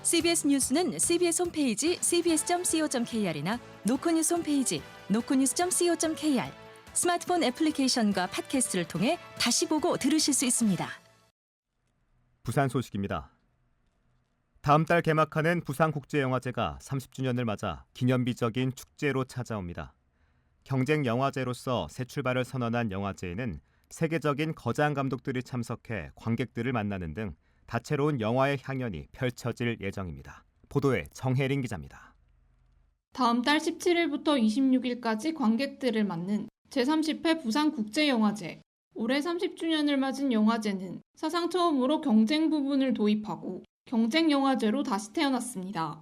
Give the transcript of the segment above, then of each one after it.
CBS 뉴스는 CBS 홈페이지 cbs.co.kr이나 노코뉴스 홈페이지 노코뉴스.co.kr, 스마트폰 애플리케이션과 팟캐스트를 통해 다시 보고 들으실 수 있습니다. 부산 소식입니다. 다음 달 개막하는 부산국제영화제가 30주년을 맞아 기념비적인 축제로 찾아옵니다. 경쟁 영화제로서 새 출발을 선언한 영화제에는 세계적인 거장 감독들이 참석해 관객들을 만나는 등 다채로운 영화의 향연이 펼쳐질 예정입니다. 보도에 정혜린 기자입니다. 다음 달 17일부터 26일까지 관객들을 맞는 제30회 부산국제영화제. 올해 30주년을 맞은 영화제는 사상 처음으로 경쟁 부분을 도입하고 경쟁 영화제로 다시 태어났습니다.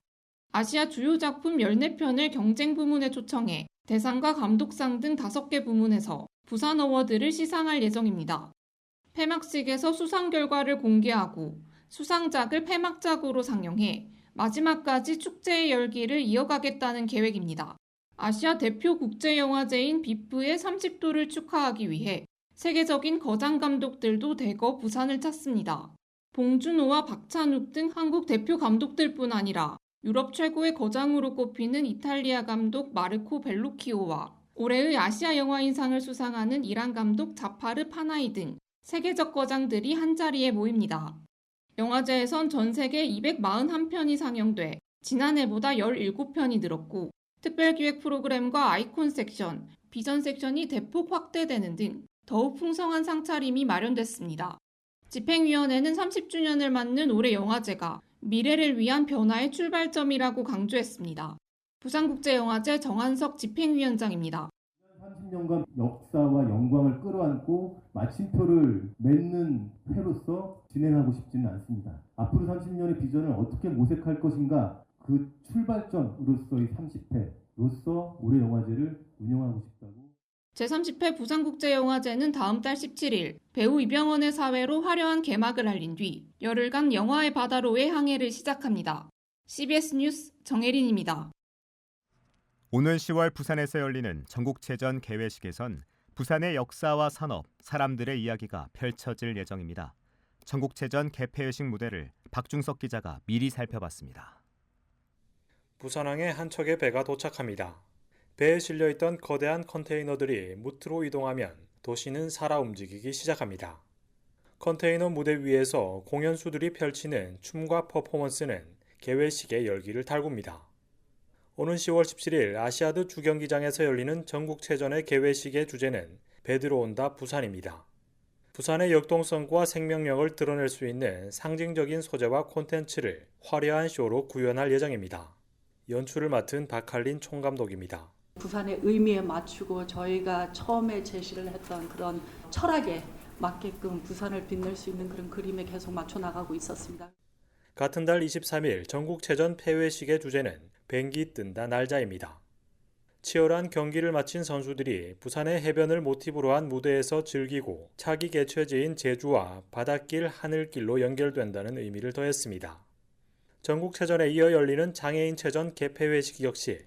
아시아 주요 작품 14편을 경쟁 부문에 초청해 대상과 감독상 등 5개 부문에서 부산 어워드를 시상할 예정입니다. 폐막식에서 수상 결과를 공개하고 수상작을 폐막작으로 상영해 마지막까지 축제의 열기를 이어가겠다는 계획입니다. 아시아 대표 국제영화제인 비프의 30도를 축하하기 위해 세계적인 거장 감독들도 대거 부산을 찾습니다. 봉준호와 박찬욱 등 한국 대표 감독들뿐 아니라 유럽 최고의 거장으로 꼽히는 이탈리아 감독 마르코 벨루키오와 올해의 아시아 영화인상을 수상하는 이란 감독 자파르 파나히 등 세계적 거장들이 한자리에 모입니다. 영화제에선 전 세계 241편이 상영돼 지난해보다 17편이 늘었고 특별기획 프로그램과 아이콘 섹션, 비전 섹션이 대폭 확대되는 등 더욱 풍성한 상차림이 마련됐습니다. 집행위원회는 30주년을 맞는 올해 영화제가 미래를 위한 변화의 출발점이라고 강조했습니다. 부산국제영화제 정한석 집행위원장입니다. 30년간 역사와 영광을 끌어안고 마침표를 맺는 회로서 진행하고 싶지는 않습니다. 앞으로 30년의 비전을 어떻게 모색할 것인가, 그 출발점으로서의 30회로서 올해 영화제를 운영하고 싶다고. 제30회 부산국제영화제는 다음 달 17일 배우 이병헌의 사회로 화려한 개막을 알린 뒤 열흘간 영화의 바다로의 항해를 시작합니다. CBS 뉴스 정혜린입니다. 오는 10월 부산에서 열리는 전국체전 개회식에선 부산의 역사와 산업, 사람들의 이야기가 펼쳐질 예정입니다. 전국체전 개폐회식 무대를 박중석 기자가 미리 살펴봤습니다. 부산항에 한 척의 배가 도착합니다. 배에 실려있던 거대한 컨테이너들이 무트로 이동하면 도시는 살아 움직이기 시작합니다. 컨테이너 무대 위에서 공연수들이 펼치는 춤과 퍼포먼스는 개회식의 열기를 달굽니다. 오는 10월 17일 아시아드 주경기장에서 열리는 전국체전의 개회식의 주제는 배 들어온다 부산입니다. 부산의 역동성과 생명력을 드러낼 수 있는 상징적인 소재와 콘텐츠를 화려한 쇼로 구현할 예정입니다. 연출을 맡은 박할린 총감독입니다. 부산의 의미에 맞추고 저희가 처음에 제시를 했던 그런 철학에 맞게끔 부산을 빛낼 수 있는 그런 그림에 계속 맞춰 나가고 있었습니다. 같은 달 23일 전국체전 폐회식의 주제는 뱅기 뜬다 날자입니다. 치열한 경기를 마친 선수들이 부산의 해변을 모티브로 한 무대에서 즐기고 차기 개최지인 제주와 바닷길, 하늘길로 연결된다는 의미를 더했습니다. 전국체전에 이어 열리는 장애인체전 개폐회식 역시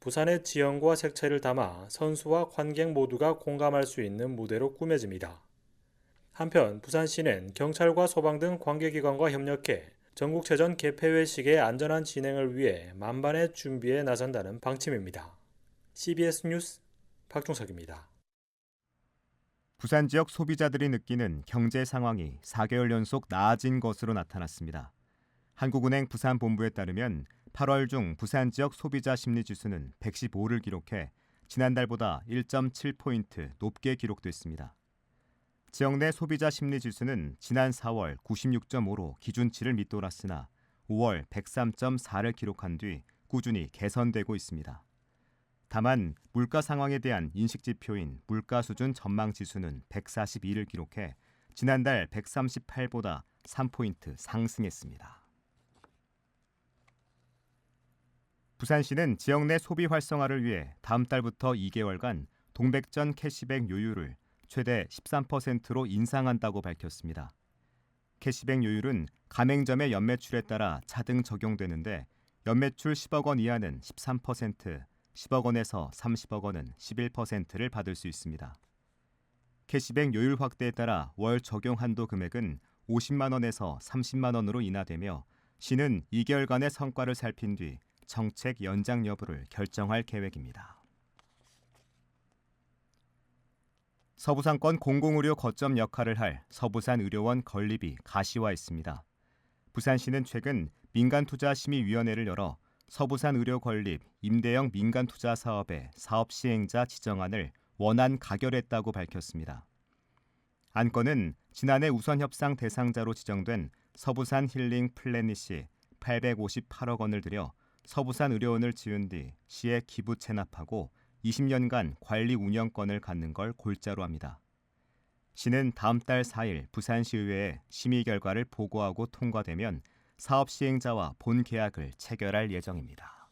부산의 지형과 색채를 담아 선수와 관객 모두가 공감할 수 있는 무대로 꾸며집니다. 한편 부산시는 경찰과 소방 등 관계기관과 협력해 전국체전 개폐회식의 안전한 진행을 위해 만반의 준비에 나선다는 방침입니다. CBS 뉴스 박중석입니다. 부산 지역 소비자들이 느끼는 경제 상황이 4개월 연속 나아진 것으로 나타났습니다. 한국은행 부산본부에 따르면 8월 중 부산 지역 소비자 심리지수는 115를 기록해 지난달보다 1.7포인트 높게 기록됐습니다. 지역 내 소비자 심리지수는 지난 4월 96.5로 기준치를 밑돌았으나 5월 103.4를 기록한 뒤 꾸준히 개선되고 있습니다. 다만 물가 상황에 대한 인식지표인 물가수준 전망지수는 142를 기록해 지난달 138보다 3포인트 상승했습니다. 부산시는 지역 내 소비 활성화를 위해 다음 달부터 2개월간 동백전 캐시백 요율을 최대 13%로 인상한다고 밝혔습니다. 캐시백 요율은 가맹점의 연매출에 따라 차등 적용되는데 연매출 10억 원 이하는 13%, 10억 원에서 30억 원은 11%를 받을 수 있습니다. 캐시백 요율 확대에 따라 월 적용 한도 금액은 50만 원에서 30만 원으로 인하되며 시는 2개월간의 성과를 살핀 뒤 정책 연장 여부를 결정할 계획입니다. 서부상권 공공의료 거점 역할을 할 서부산 의료원 건립이 가시화했습니다. 부산시는 최근 민간투자심의위원회를 열어 서부산 의료 건립 임대형 민간투자 사업의 사업 시행자 지정안을 원안 가결했다고 밝혔습니다. 안건은 지난해 우선협상 대상자로 지정된 서부산 힐링 플래닛이 858억 원을 들여 서부산 의료원을 지은 뒤 시에 기부 체납하고 20년간 관리 운영권을 갖는 걸 골자로 합니다. 시는 다음 달 4일 부산시의회에 심의 결과를 보고하고 통과되면 사업 시행자와 본 계약을 체결할 예정입니다.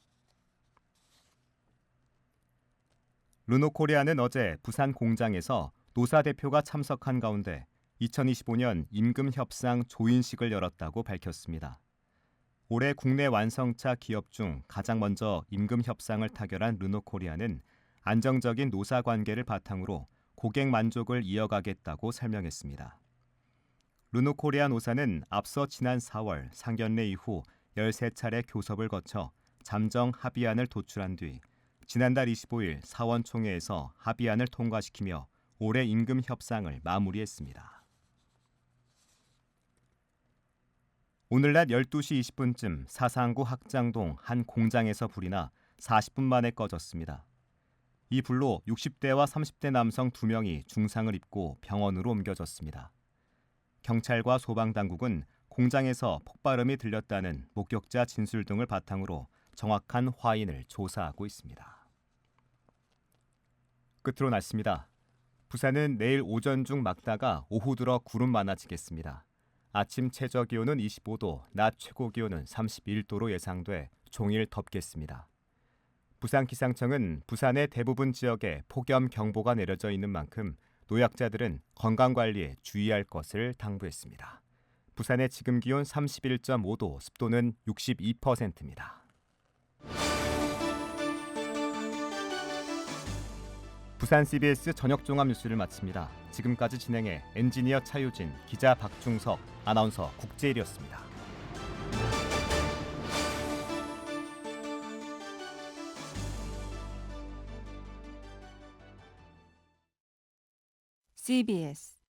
르노코리아는 어제 부산 공장에서 노사 대표가 참석한 가운데 2025년 임금협상 조인식을 열었다고 밝혔습니다. 올해 국내 완성차 기업 중 가장 먼저 임금협상을 타결한 르노코리아는 안정적인 노사 관계를 바탕으로 고객 만족을 이어가겠다고 설명했습니다. 르노코리아 노사는 앞서 지난 4월 상견례 이후 13차례 교섭을 거쳐 잠정 합의안을 도출한 뒤 지난달 25일 사원총회에서 합의안을 통과시키며 올해 임금 협상을 마무리했습니다. 오늘 낮 12시 20분쯤 사상구 학장동 한 공장에서 불이 나 40분 만에 꺼졌습니다. 이 불로 60대와 30대 남성 2명이 중상을 입고 병원으로 옮겨졌습니다. 경찰과 소방당국은 공장에서 폭발음이 들렸다는 목격자 진술 등을 바탕으로 정확한 화인을 조사하고 있습니다. 끝으로 날씨입니다. 부산은 내일 오전 중 맑다가 오후 들어 구름 많아지겠습니다. 아침 최저 기온은 25도, 낮 최고 기온은 31도로 예상돼 종일 덥겠습니다. 부산기상청은 부산의 대부분 지역에 폭염경보가 내려져 있는 만큼 노약자들은 건강관리에 주의할 것을 당부했습니다. 부산의 지금 기온 31.5도, 습도는 62%입니다. 부산 CBS 저녁 종합 뉴스를 마칩니다. 지금까지 진행해 엔지니어 차유진, 기자 박중석, 아나운서 국재일이었습니다. CBS